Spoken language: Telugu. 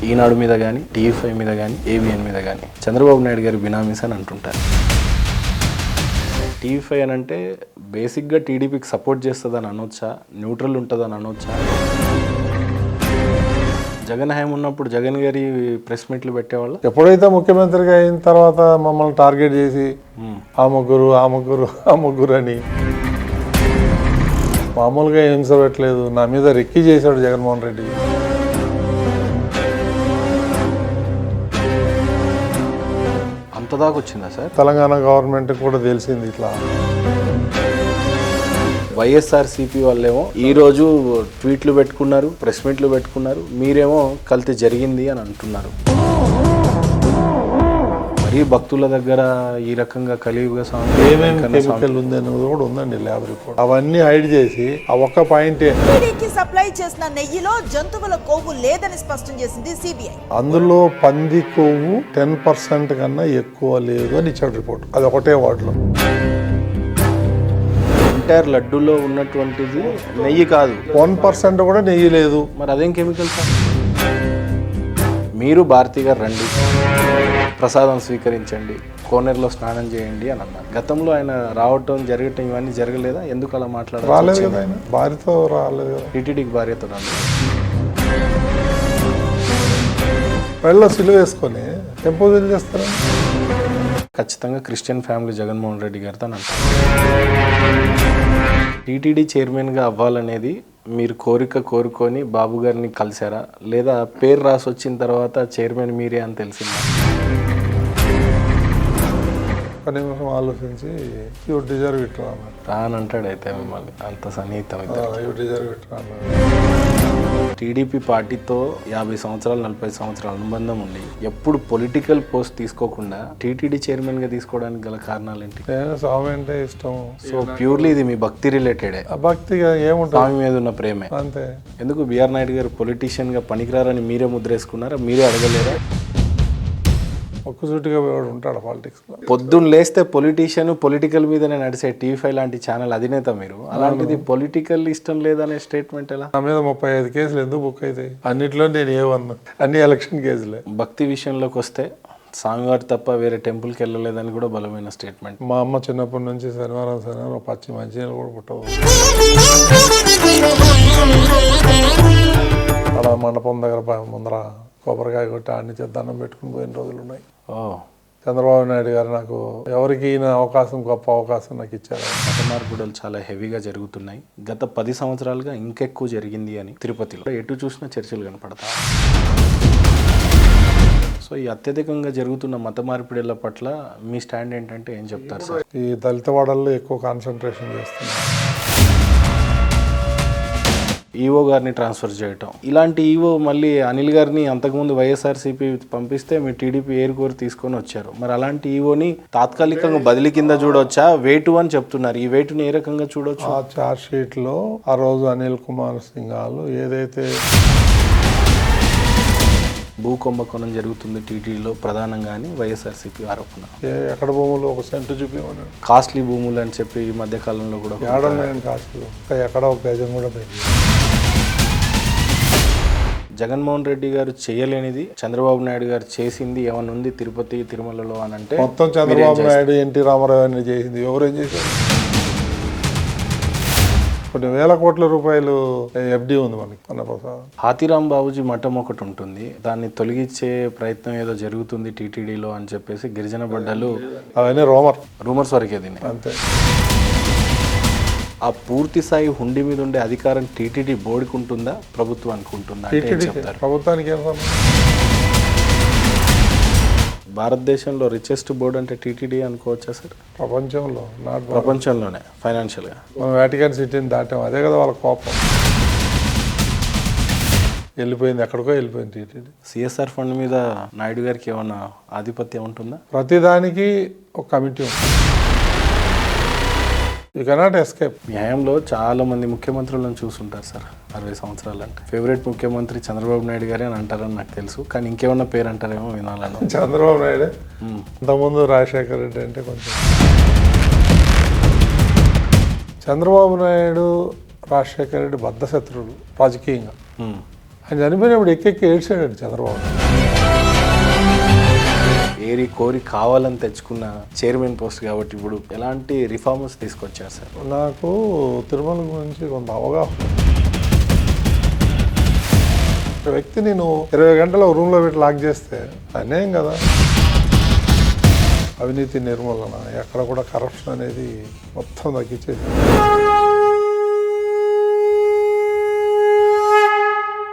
ఈనాడు మీద కానీ, టీవీ5 మీద కానీ, ఏబిఎన్ మీద కానీ చంద్రబాబు నాయుడు గారి బినామీస్ అని అంటుంటారు. టీవీ5 అని అంటే బేసిక్గా టీడీపీకి సపోర్ట్ చేస్తుందని అనొచ్చా, న్యూట్రల్ ఉంటుందని అనొచ్చా? జగన్ హయాం ఉన్నప్పుడు జగన్ గారి ప్రెస్ మీట్లు పెట్టేవాళ్ళు. ఎప్పుడైతే ముఖ్యమంత్రిగా అయిన తర్వాత మమ్మల్ని టార్గెట్ చేసి ఆ ముగ్గురు అని మామూలుగా హింస పెట్టలేదు, నా మీద రెక్కి చేశాడు జగన్మోహన్ రెడ్డి. అంతదాకా వచ్చిందా సార్? తెలంగాణ గవర్నమెంట్ కూడా తెలిసింది ఇట్లా. వైఎస్ఆర్సీపీ వాళ్ళేమో ఈరోజు ట్వీట్లు పెట్టుకున్నారు, ప్రెస్ మీట్లు పెట్టుకున్నారు, మీరేమో కల్తీ జరిగింది అని అంటున్నారు. మరీ భక్తుల దగ్గర ఈ రకంగా కలియుగ ఏమేమి కెమికల్ ఉంది అనేది కూడా ఉందండి ల్యాబ్ రిపోర్ట్. అవన్నీ హైడ్ చేసి ఆ ఒక్క పాయింటే టీడీకి సప్లై చేసిన నెయ్యిలో జంతువుల కొవ్వు లేదని స్పష్టం చేసింది సిబిఐ. అందులో పంది కొవ్వు 10% కన్నా ఎక్కువ లేదు అని ఇచ్చాడు రిపోర్ట్. అది ఒకటే వార్డులో. ఎంటైర్ లడ్డూలో ఉన్నటువంటిది నెయ్యి కాదు, 1% కూడా నెయ్యి లేదు. మరి అదేం కెమికల్ సార్? మీరు భారతి గారు రండి, ప్రసాదం స్వీకరించండి, కోనేరులో స్నానం చేయండి అని అన్నారు. గతంలో ఆయన రావటం జరగటం ఇవన్నీ జరగలేదా? ఎందుకు అలా మాట్లాడారు? రాలేదు కదా ఆయన, భార్యతో రాలేదు కదా. టీటీడీకి భార్యతో రాలేదు. పెళ్ళలో సిలువ వేసుకొని టెంపోజల్ చేస్తారు. ఖచ్చితంగా క్రిస్టియన్ ఫ్యామిలీ జగన్మోహన్ రెడ్డి గారితో అని అంటారు. టీటీడీ చైర్మన్గా అవ్వాలనేది మీరు కోరుకొని బాబు గారిని కలిసారా, లేదా పేరు రాసి వచ్చిన తర్వాత చైర్మన్ మీరే అని తెలిసిందా? ఒక నిమిషం ఆలోచించి యూ డిజర్వ్ ఇట్ రానంటాడు అయితే మిమ్మల్ని, అంత సన్నిహితం అయితే. యూ డిజర్వ్ ఇట్ టీడీపీ పార్టీతో 50 సంవత్సరాలు 40 సంవత్సరాల అనుబంధం ఉండి ఎప్పుడు పొలిటికల్ పోస్ట్ తీసుకోకుండా టీటీడీ చైర్మన్ గా తీసుకోవడానికి గల కారణాలు ఏంటి? స్వామి అంటే ఇష్టం. సో ప్యూర్లీ ఇది మీ భక్తి రిలేటెడే? భక్తిగా ఏముంటుంది, స్వామి మీద ఉన్న ప్రేమే అంతే. ఎందుకు బిఆర్ నాయుడు గారు పొలిటీషియన్ గా పనికిరారని మీరే ముద్రేసుకున్నారా? మీరే అడగలేరా? ఒక్కసూటిగా ఉంటాడు పాలిటిక్స్ లో. పొద్దున్న లేస్తే పొలిటీషియన్, పొలిటికల్ మీదనే నడిచే టీవీ5 లాంటి ఛానల్ అధినేత మీరు, అలాంటిది పొలిటికల్ ఇష్టం లేదనే స్టేట్మెంట్ ఎలా? నా మీద 35 కేసులు ఎందుకు బుక్ అవుతాయి? అన్నిట్లో నేను ఏమన్నా, అన్ని ఎలక్షన్ కేసులే. భక్తి విషయంలోకి వస్తే స్వామివారు తప్ప వేరే టెంపుల్కి వెళ్ళలేదని కూడా బలమైన స్టేట్మెంట్. మా అమ్మ చిన్నప్పటి నుంచి శనివారం పచ్చి మంచినీళ్ళు కూడా పుట్టవు. అలా మండపం దగ్గర ముందర కొబ్బరికాయ కొట్టి ఆడిని దండం పెట్టుకుని పోయిన రోజులు ఉన్నాయి. చంద్రబాబు నాయుడు గారు నాకు ఎవరికి అవకాశం, గొప్ప అవకాశం నాకు ఇచ్చారు. మత మార్పులు చాలా హెవీగా జరుగుతున్నాయి. గత 10 సంవత్సరాలుగా ఇంకెక్కువ జరిగింది అని తిరుపతిలో ఎటు చూసినా చర్చలు కనపడతాయి. సో ఈ అత్యధికంగా జరుగుతున్న మత మార్పిడిల పట్ల మీ స్టాండ్ ఏంటంటే ఏం చెప్తారు సార్? ఈ దళిత వాడల్లో ఎక్కువ కాన్సన్ట్రేషన్ చేస్తున్నారు. ఈవో గారిని ట్రాన్స్ఫర్ చేయటం, ఇలాంటి ఈవో మళ్ళీ అనిల్ గారిని అంతకుముందు వైఎస్ఆర్సీపీ పంపిస్తే మీ టీడీపీ ఏరుకోరు తీసుకొని వచ్చారు. మరి అలాంటి ఈవోని తాత్కాలికంగా బదిలీ కింద చూడొచ్చా, వేటు అని చెప్తున్నారు. ఈ వేటుని ఏ రకంగా చూడొచ్చు? ఆ చార్జ్ షీట్ లో ఆ రోజు అనిల్ కుమార్ సింఘాల్ ఏదైతే భూ కుంభకోణం జరుగుతుంది టీటీడీలో ప్రధానంగా అని వైఎస్ఆర్సీపీ ఆరోపణ. ఎక్కడ భూములు 1 సెంటు చూపించమన్నాడు. కాస్ట్లీ భూములు అని చెప్పి ఈ మధ్య కాలంలో కూడా ఏడున్నాయని కాస్ట్లు, ఎక్కడ 1 గజం కూడా పోయింది. జగన్మోహన్ రెడ్డి గారు చేయలేనిది చంద్రబాబు నాయుడు గారు చేసింది ఏమన్నా ఉంది తిరుపతి తిరుమలలో అని అంటే? మొత్తం చంద్రబాబు నాయుడు, ఎన్టీ రామారావు అని చేసింది. ఎవరేం చేశారు? కొన్ని వేల కోట్ల రూపాయలు ఎఫ్డి ఉంది మనకి. హాతీరామ్ బాబుజీ మఠం ఒకటి ఉంటుంది, దాన్ని తొలగించే ప్రయత్నం ఏదో జరుగుతుంది టీటీడీలో అని చెప్పేసి గిరిజన బడ్డలు, అవన్నీ రూమర్స్ వరకే దీన్ని. అంతే. ఆ పూర్తి స్థాయి హుండీ మీద ఉండే అధికారం టీటీడీ బోర్డుకి ఉంటుందా, ప్రభుత్వానికి ఉంటుందా? ప్రభుత్వానికి ఏం సంబంధం? భారతదేశంలో రిచెస్ట్ బోర్డు అంటే టీటీడీ అనుకోవచ్చా సార్? ప్రపంచంలోనే ఫైనాన్షియల్గా. మనం వాటికన్ సిటీని దాటాం, అదే కదా వాళ్ళ కోపం. వెళ్ళిపోయింది, ఎక్కడికో వెళ్ళిపోయింది టీటీడీ. సిఎస్ఆర్ ఫండ్ మీద నాయుడు గారికి ఏమన్నా ఆధిపత్యం ఉంటుందా? ప్రతిదానికి ఒక కమిటీ ఉంటుంది. You cannot escape. న్యాయంలో చాలా మంది ముఖ్యమంత్రులను చూసుంటారు సార్ 60 సంవత్సరాలు అంటే. ఫేవరెట్ ముఖ్యమంత్రి చంద్రబాబు నాయుడు గారే అని అంటారని నాకు తెలుసు, కానీ ఇంకేమన్నా పేరు అంటారేమో వినాలను. చంద్రబాబు నాయుడు, ఇంతకుముందు రాజశేఖర్ రెడ్డి అంటే కొంచెం. చంద్రబాబు నాయుడు, రాజశేఖర్ రెడ్డి బద్ధ శత్రువులు రాజకీయంగా. ఆయన చనిపోయినప్పుడు ఎక్కెక్కి ఏడ్చాడు చంద్రబాబు. ఏరి కోరి కావాలని తెచ్చుకున్న చైర్మన్ పోస్ట్ కాబట్టి ఇప్పుడు ఎలాంటి రిఫార్మ్స్ తీసుకొచ్చారు సార్? నాకు తిరుమల గురించి కొంత అవగాహన. ఒక వ్యక్తి నేను 20 గంటల రూమ్లో పెట్టి లాక్ చేస్తే అన్యాయం కదా. అవినీతి నిర్మూలన, ఎక్కడ కూడా కరప్షన్ అనేది మొత్తం తగ్గించేది.